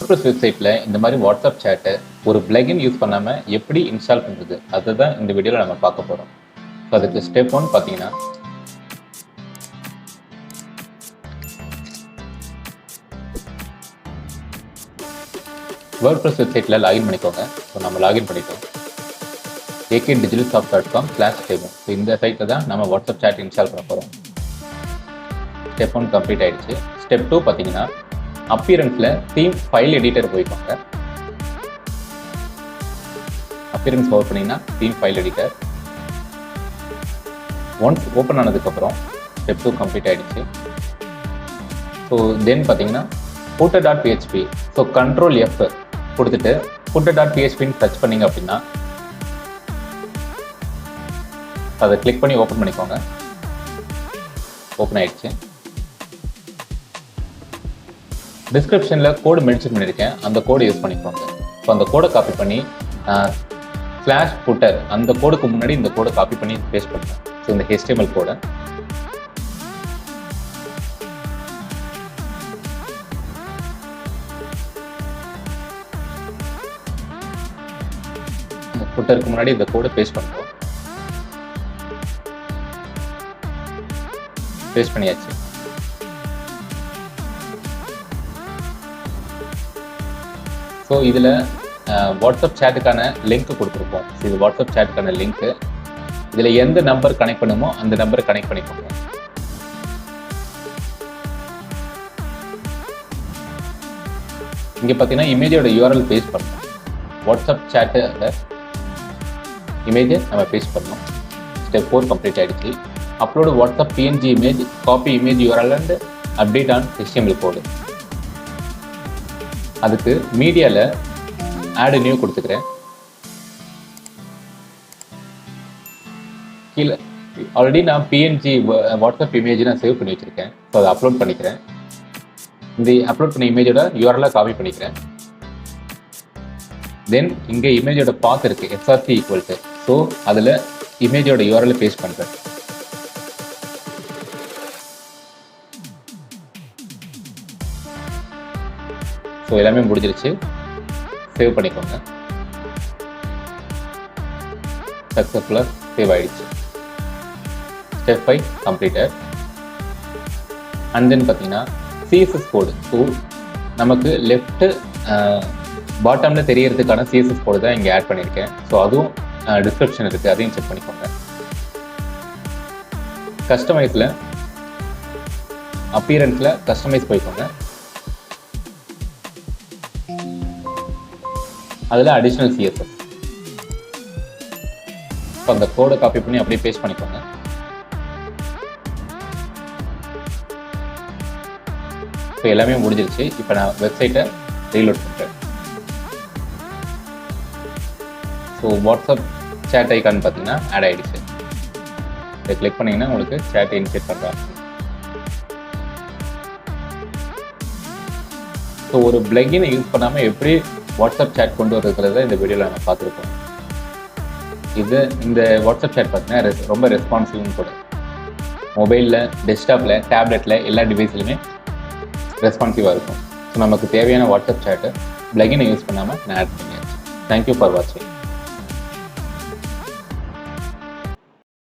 WordPress வெப்சைட்டில் இந்த மாதிரி வாட்ஸ்அப் சேட்டை ஒரு பிளகின் யூஸ் பண்ணாமல் எப்படி இன்ஸ்டால் பண்ணுறது அதுதான் இந்த வீடியோவில் நம்ம பார்க்க போகிறோம். ஸோ அதுக்கு ஸ்டெப் 1 பார்த்தீங்கன்னா WordPress வெப்சைட்டில் லாகின் பண்ணிக்கோங்க. ஸோ நம்ம லாகின் பண்ணிட்டோம். akdigitalsoft.com/demo. ஸோ இந்த சைட்டில் தான் நம்ம வாட்ஸ்அப் சேட் இன்ஸ்டால் பண்ண போகிறோம். ஸ்டெப் 1 கம்ப்ளீட் ஆகிடுச்சு. ஸ்டெப் 2 பார்த்தீங்கன்னா அப்பியரன்ஸில் தீம் ஃபைல் எடிட்டர் போய்க்கோங்க. அப்பியரன்ஸ் ஓப்பன் பண்ணிங்கன்னா theme file editor once open ஆனதுக்கப்புறம் ஸ்டெப் 2 கம்ப்ளீட் ஆகிடுச்சு. ஸோ தென் பார்த்தீங்கன்னா Footer.php. ஸோ Ctrl F கொடுத்துட்டு Footer.phpன்னு டச் பண்ணிங்க அப்படின்னா அதை கிளிக் பண்ணி ஓப்பன் பண்ணிக்கோங்க. ஓப்பன் ஆகிடுச்சு. டிஸ்கிரிப்ஷனில் கோடு மென்ஷன் பண்ணியிருக்கேன், அந்த கோடை யூஸ் பண்ணிக்கோங்க. ஸோ அந்த கோடை காப்பி பண்ணி /footer அந்த கோடுக்கு முன்னாடி இந்த கோடை காப்பி பண்ணி பேஸ்ட் பண்ணுறேன். ஸோ இந்த HTML கோடை ஃபுட்டருக்கு முன்னாடி இந்த கோடை பேஸ்ட் பண்ணுறோம். பேஸ்ட் பண்ணியாச்சு. ஸோ இதில் வாட்ஸ்அப் சேட்டுக்கான லிங்க் கொடுத்துருப்போம். இது வாட்ஸ்அப் சேட்டுக்கான லிங்க்கு. இதில் எந்த நம்பர் கனெக்ட் பண்ணுமோ அந்த நம்பரை கனெக்ட் பண்ணிக்கோங்க. இங்கே பார்த்தீங்கன்னா இமேஜோட URL பேஸ்ட் பண்ணணும். வாட்ஸ்அப் சேட்டு இமேஜை நம்ம பேஸ்ட் பண்ணணும். ஸ்டெப் 4 கம்ப்ளீட் ஆகிடுச்சு. Upload WhatsApp PNG image, copy image URL and update on HTML code. அதுக்கு மீடியாவில் ஆட் நியூ கொடுத்துக்கிறேன். கீழே ஆல்ரெடி நான் PNG வாட்ஸ்அப் இமேஜ் நான் சேவ் பண்ணி வச்சுருக்கேன். ஸோ அதை அப்லோட் பண்ணிக்கிறேன். இந்த அப்லோட் பண்ண இமேஜோட URL காப்பி பண்ணிக்கிறேன். தென் இங்கே இமேஜோட பாத் இருக்குது src ஈக்குவல் டு. ஸோ அதில் இமேஜோட URL பேஸ்ட் பண்ணுறேன். ஸோ எல்லாமே முடிஞ்சிருச்சு. சேவ் பண்ணிக்கோங்க. சக்ஸஸ்ஃபுல்லாக சேவ் ஆகிடுச்சு. Step 5 completed. அண்ட் தென் பார்த்தீங்கன்னா CSS கோடு. ஸோ நமக்கு லெஃப்ட்டு பாட்டமில் தெரியறதுக்கான CSS கோடு தான் இங்கே ஆட் பண்ணியிருக்கேன். ஸோ அதுவும் டிஸ்கிரிப்ஷன் இருக்குது, அதையும் செக் பண்ணிக்கோங்க. கஸ்டமைஸில் அப்பியரன்ஸில் கஸ்டமைஸ் போய்க்கோங்க. அதில் அடிஷ்னல் CSS. ஸோ அந்த கோடை காப்பி பண்ணி அப்படியே பேஸ்ட் பண்ணிக்கோங்க. ஸோ எல்லாமே முடிஞ்சிருச்சு. இப்போ நான் வெப்சைட்டை ரீலோட் பண்ணுறேன். ஸோ வாட்ஸ்அப் சேட் ஐக்கான் பார்த்தீங்கன்னா ஆட் ஆகிடுச்சு. இதை கிளிக் பண்ணிங்கன்னா உங்களுக்கு சேட்டை இனிஷியேட் பண்ணுற ஆப்ஷன். ஸோ ஒரு பிளகினை யூஸ் பண்ணாமல் எப்படி வாட்ஸ்அப் சேட் கொண்டு வரதுங்கிறத இந்த வீடியோவில் நம்ம பார்த்துருக்கோம். இந்த வாட்ஸ்அப் சேட் பார்த்தீங்கன்னா ரொம்ப ரெஸ்பான்சிவ்னு கூட. மொபைலில், டெஸ்க்டாப்பில், டேப்லெட்டில் எல்லா டிவைஸ்லையுமே ரெஸ்பான்சிவாக இருக்கும். ஸோ நமக்கு தேவையான வாட்ஸ்அப் சேட்டை பிளகினை யூஸ் பண்ணாமல் நான் ஆட் பண்ணியாச்சு. தேங்க்யூ ஃபார் வாட்சிங்.